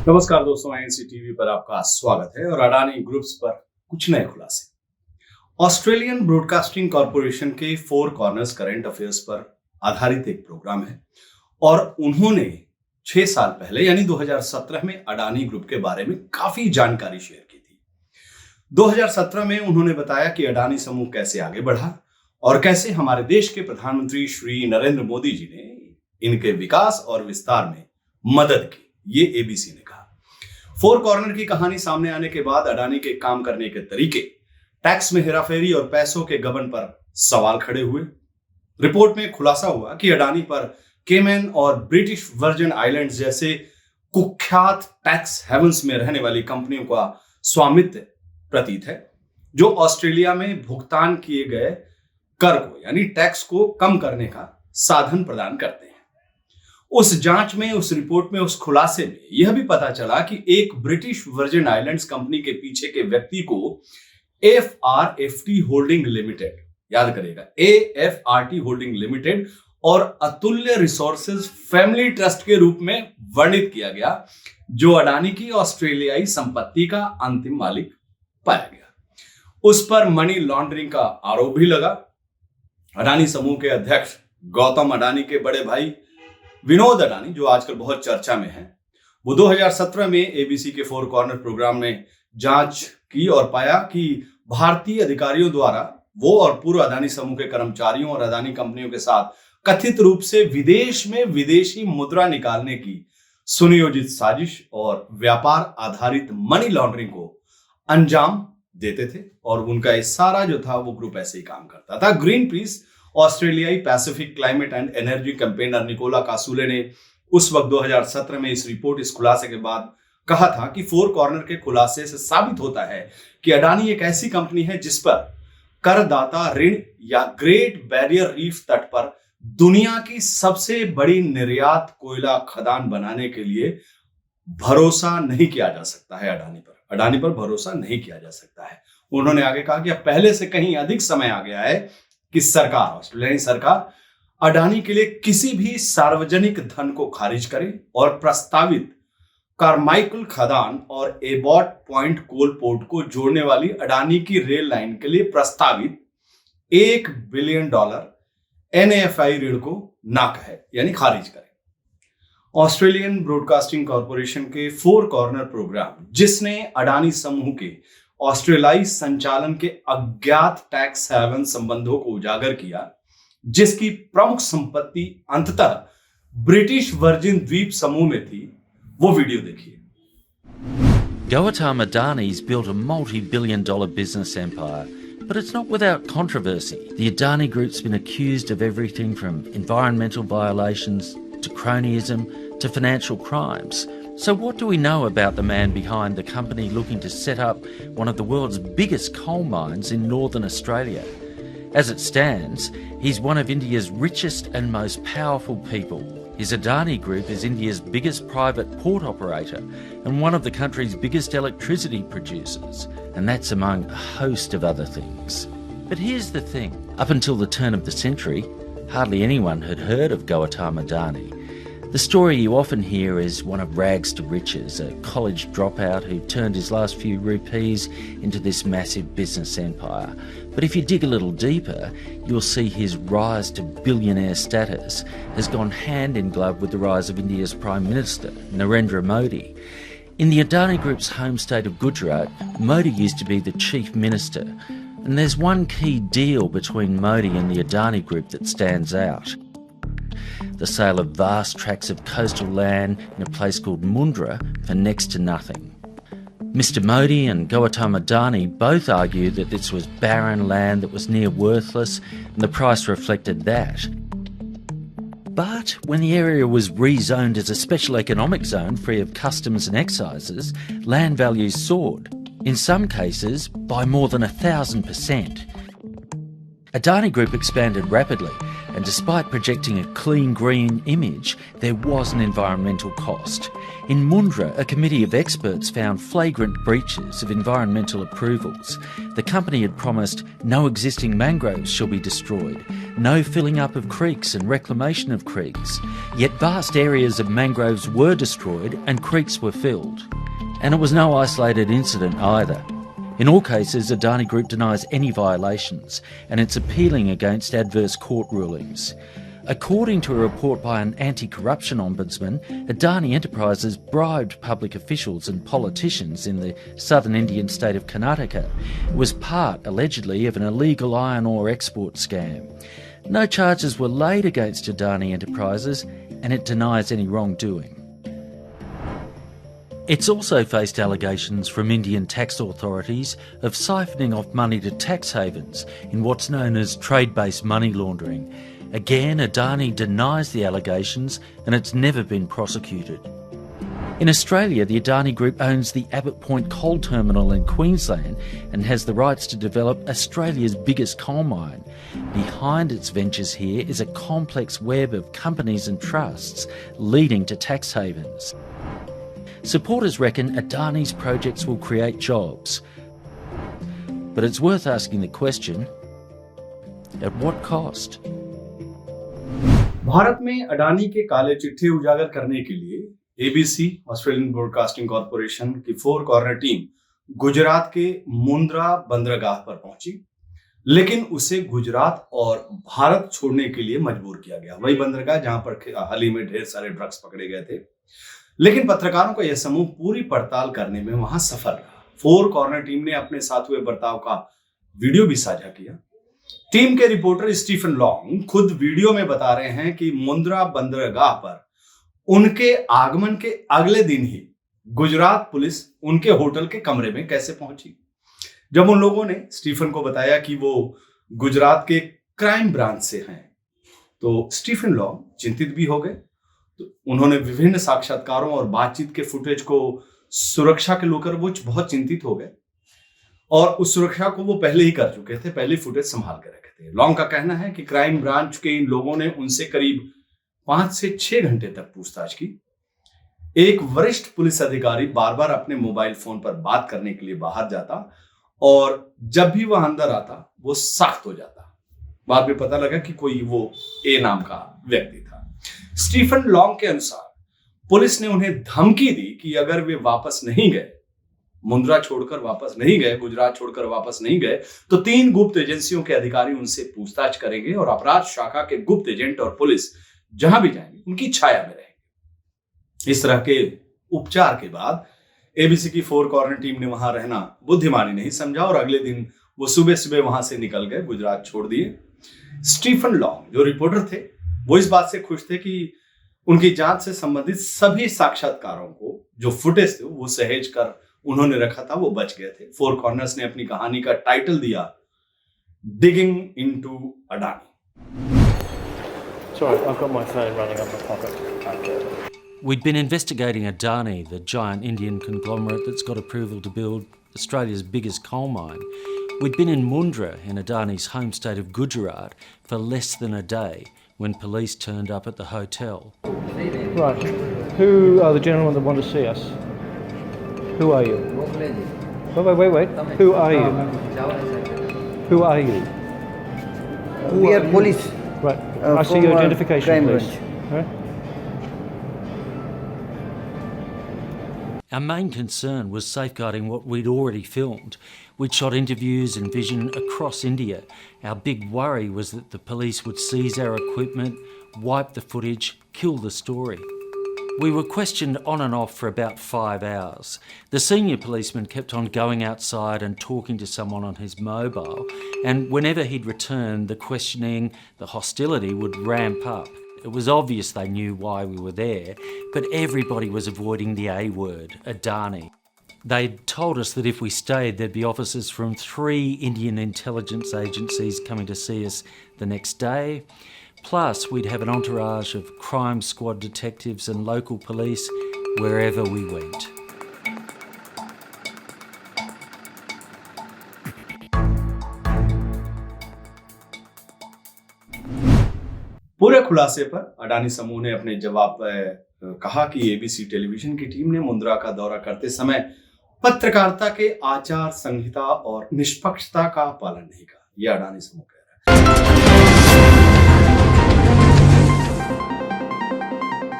नमस्कार दोस्तों, INC TV पर आपका स्वागत है और अडानी ग्रुप्स पर कुछ नए खुलासे। ऑस्ट्रेलियन ब्रॉडकास्टिंग कॉरपोरेशन के फोर कॉर्नर्स करंट अफेयर्स पर आधारित एक प्रोग्राम है और उन्होंने 6 साल पहले यानी 2017 में अडानी ग्रुप के बारे में काफी जानकारी शेयर की थी। 2017 में उन्होंने बताया कि अडानी समूह कैसे आगे बढ़ा और कैसे हमारे देश के प्रधानमंत्री श्री नरेंद्र मोदी जी ने इनके विकास और विस्तार में मदद की। ये एबीसी ने कहा। फोर कॉर्नर की कहानी सामने आने के बाद अडानी के काम करने के तरीके, टैक्स में हेराफेरी और पैसों के गबन पर सवाल खड़े हुए। रिपोर्ट में खुलासा हुआ कि अडानी पर केमैन और ब्रिटिश वर्जिन आइलैंड्स जैसे कुख्यात टैक्स हेवंस में रहने वाली कंपनियों का स्वामित्व प्रतीत है, जो ऑस्ट्रेलिया में भुगतान किए गए कर को यानी टैक्स को कम करने का साधन प्रदान करते हैं। उस जांच में, उस रिपोर्ट में, उस खुलासे में यह भी पता चला कि एक ब्रिटिश वर्जिन आइलैंड्स कंपनी के पीछे के व्यक्ति को एफआरएफटी होल्डिंग लिमिटेड, याद करेगा, एएफआरटी होल्डिंग लिमिटेड और अतुल्य रिसोर्सेज फैमिली ट्रस्ट के रूप में वर्णित किया गया, जो अडानी की ऑस्ट्रेलियाई संपत्ति का अंतिम मालिक पाया गया। उस पर मनी लॉन्ड्रिंग का आरोप भी लगा। अडानी समूह के अध्यक्ष गौतम अडानी के बड़े भाई विनोद अडानी, जो आजकल बहुत चर्चा में हैं, वो 2017 में एबीसी के फोर कॉर्नर प्रोग्राम में जांच की और पाया कि भारतीय अधिकारियों द्वारा वो और पूर्व अडानी समूह के कर्मचारियों और अडानी कंपनियों के साथ कथित रूप से विदेश में विदेशी मुद्रा निकालने की सुनियोजित साजिश और व्यापार आधारित मनी लॉन्ड्रिंग को अंजाम देते थे। और उनका ये सारा जो था वो ग्रुप ऐसे ही काम करता था। ग्रीन पीस ऑस्ट्रेलियाई Pacific climate and energy campaigner Nicola Casule ने उस वक्त 2017 में इस खुलासे के बाद कहा था कि फोर कॉर्नर के खुलासे से साबित होता है कि अडानी एक ऐसी कंपनी है जिस पर करदाता ऋण या ग्रेट बैरियर रीफ तट पर दुनिया की सबसे बड़ी निर्यात कोयला खदान बनाने के लिए भरोसा नहीं किया जा सकता है। अडानी पर भरोसा नहीं किया जा सकता है। उन्होंने आगे कहा कि अब पहले से कहीं अधिक समय आ गया है कि ऑस्ट्रेलियाई सरकार अडानी के लिए किसी भी सार्वजनिक धन को खारिज करे और प्रस्तावित कारमाइकल खदान और एबॉट पॉइंट कोल पोर्ट को जोड़ने वाली अडानी की रेल लाइन के लिए प्रस्तावित $1 बिलियन एनएफआई ऋण को ना कहे, यानी खारिज करे। ऑस्ट्रेलियन ब्रॉडकास्टिंग कॉरपोरेशन के फोर कॉर्नर प्रोग्राम, जिसने अडानी समूह के ऑस्ट्रेलियाई संचालन के अज्ञात टैक्स हेवन संबंधों को उजागर किया, जिसकी प्रमुख संपत्ति अंततः ब्रिटिश वर्जिन द्वीप समूह में थी, वो वीडियो देखिए। Gautam Adani's built a multi-billion-dollar business empire, but it's not without controversy. The Adani Group's been accused of everything from environmental violations to cronyism to financial crimes. So what do we know about the man behind the company looking to set up one of the world's biggest coal mines in northern Australia? As it stands, he's one of India's richest and most powerful people. His Adani Group is India's biggest private port operator and one of the country's biggest electricity producers, and that's among a host of other things. But here's the thing, up until the turn of the century, hardly anyone had heard of Gautam Adani. The story you often hear is one of rags to riches, a college dropout who turned his last few rupees into this massive business empire. But if you dig a little deeper, you'll see his rise to billionaire status has gone hand in glove with the rise of India's Prime Minister, Narendra Modi. In the Adani Group's home state of Gujarat, Modi used to be the chief minister. And there's one key deal between Modi and the Adani Group that stands out. The sale of vast tracts of coastal land in a place called Mundra for next to nothing. Mr Modi and Gautam Adani both argue that this was barren land that was near worthless and the price reflected that. But when the area was rezoned as a special economic zone free of customs and excises, land values soared, in some cases by more than 1,000%. Adani Group expanded rapidly And despite projecting a clean green image, there was an environmental cost. In Mundra, a committee of experts found flagrant breaches of environmental approvals. The company had promised no existing mangroves shall be destroyed, no filling up of creeks and reclamation of creeks. Yet vast areas of mangroves were destroyed and creeks were filled. And it was no isolated incident either. In all cases, Adani Group denies any violations, and it's appealing against adverse court rulings. According to a report by an anti-corruption ombudsman, Adani Enterprises bribed public officials and politicians in the southern Indian state of Karnataka. It was part, allegedly, of an illegal iron ore export scam. No charges were laid against Adani Enterprises, and it denies any wrongdoing. It's also faced allegations from Indian tax authorities of siphoning off money to tax havens in what's known as trade-based money laundering. Again, Adani denies the allegations and it's never been prosecuted. In Australia, the Adani Group owns the Abbott Point coal terminal in Queensland and has the rights to develop Australia's biggest coal mine. Behind its ventures here is a complex web of companies and trusts leading to tax havens. Supporters reckon Adani's projects will create jobs. But it's worth asking the question, at what cost? Bharat में अडानी के काले चिट्ठे उजागर करने के लिए ABC Australian broadcasting corporation की 4 corner team Gujarat के मुंद्रा बंदरगाह पर पहुंची, लेकिन उसे गुजरात और भारत छोड़ने के लिए मजबूर किया गया। वही बंदरगाह जहां पर हाल ही में ढेर सारे ड्रग्स पकड़े गए थे। लेकिन पत्रकारों का यह समूह पूरी पड़ताल करने में वहां सफल रहा। 4 कॉर्नर टीम ने अपने साथ हुए बर्ताव का वीडियो भी साझा किया। टीम के रिपोर्टर स्टीफन लॉन्ग खुद वीडियो में बता रहे हैं कि मुंद्रा बंदरगाह पर उनके आगमन के अगले दिन ही गुजरात पुलिस उनके होटल के कमरे में कैसे पहुंची। जब उन लोगों ने स्टीफन को बताया कि वो गुजरात के क्राइम ब्रांच से हैं, तो स्टीफन लॉन्ग चिंतित भी हो गए। तो उन्होंने विभिन्न साक्षात्कारों और बातचीत के फुटेज को सुरक्षा के लेकर वो बहुत चिंतित हो गए और उस सुरक्षा को वो पहले ही कर चुके थे, पहले फुटेज संभाल के रखे थे। लॉन्ग का कहना है कि क्राइम ब्रांच के इन लोगों ने उनसे करीब 5 से 6 घंटे तक पूछताछ की। एक वरिष्ठ पुलिस अधिकारी बार बार अपने मोबाइल फोन पर बात करने के लिए बाहर जाता और जब भी वह अंदर आता वो सख्त हो जाता। बाद में पता लगा कि कोई वो ए नाम का व्यक्ति था। स्टीफन लॉन्ग के अनुसार पुलिस ने उन्हें धमकी दी कि अगर वे वापस नहीं गए, मुंद्रा छोड़कर वापस नहीं गए, गुजरात छोड़कर वापस नहीं गए, तो 3 गुप्त एजेंसियों के अधिकारी उनसे पूछताछ करेंगे और अपराध शाखा के गुप्त एजेंट और पुलिस जहां भी जाएंगे उनकी छाया में रहेंगे। इस तरह के उपचार के बाद एबीसी की 4 कॉर्नर टीम ने वहां रहना बुद्धिमानी नहीं समझा और अगले दिन वो सुबह सुबह वहां से निकल गए, गुजरात छोड़ दिए। स्टीफन लॉन्ग जो रिपोर्टर थे वो इस बात से खुश थे कि उनकी जांच से संबंधित सभी साक्षात्कारों को जो फुटेज थे वो सहेज कर उन्होंने रखा था, वो बच गए थे। 4 कॉर्नर्स ने अपनी कहानी का टाइटल दिया digging into Adani. Sorry, I've got my phone running up my pocket. We'd been investigating Adani, the giant Indian conglomerate that's got approval to build Australia's biggest coal mine. We'd been in Mundra, in Adani's home state of Gujarat, for less than a day when police turned up at the hotel. Right. Who are the gentlemen that want to see us? Who are you? Wait. Who are you? Who are you? We are police. Right. I see your identification, crime please. branch. Right. Our main concern was safeguarding what we'd already filmed. We'd shot interviews and vision across India. Our big worry was that the police would seize our equipment, wipe the footage, kill the story. We were questioned on and off for about 5 hours. The senior policeman kept on going outside and talking to someone on his mobile, and whenever he'd return, the questioning, the hostility would ramp up. It was obvious they knew why we were there, but everybody was avoiding the A word, Adani. They'd told us that if we stayed, there'd be officers from 3 Indian intelligence agencies coming to see us the next day. Plus, we'd have an entourage of crime squad detectives and local police wherever we went. खुलासे पर अडानी समूह ने अपने जवाब पर कहा कि ABC television की टीम ने मुंद्रा का दौरा करते समय पत्रकारिता के आचार संहिता और निष्पक्षता का पालन नहीं किया, यह अडानी समूह कह रहा है।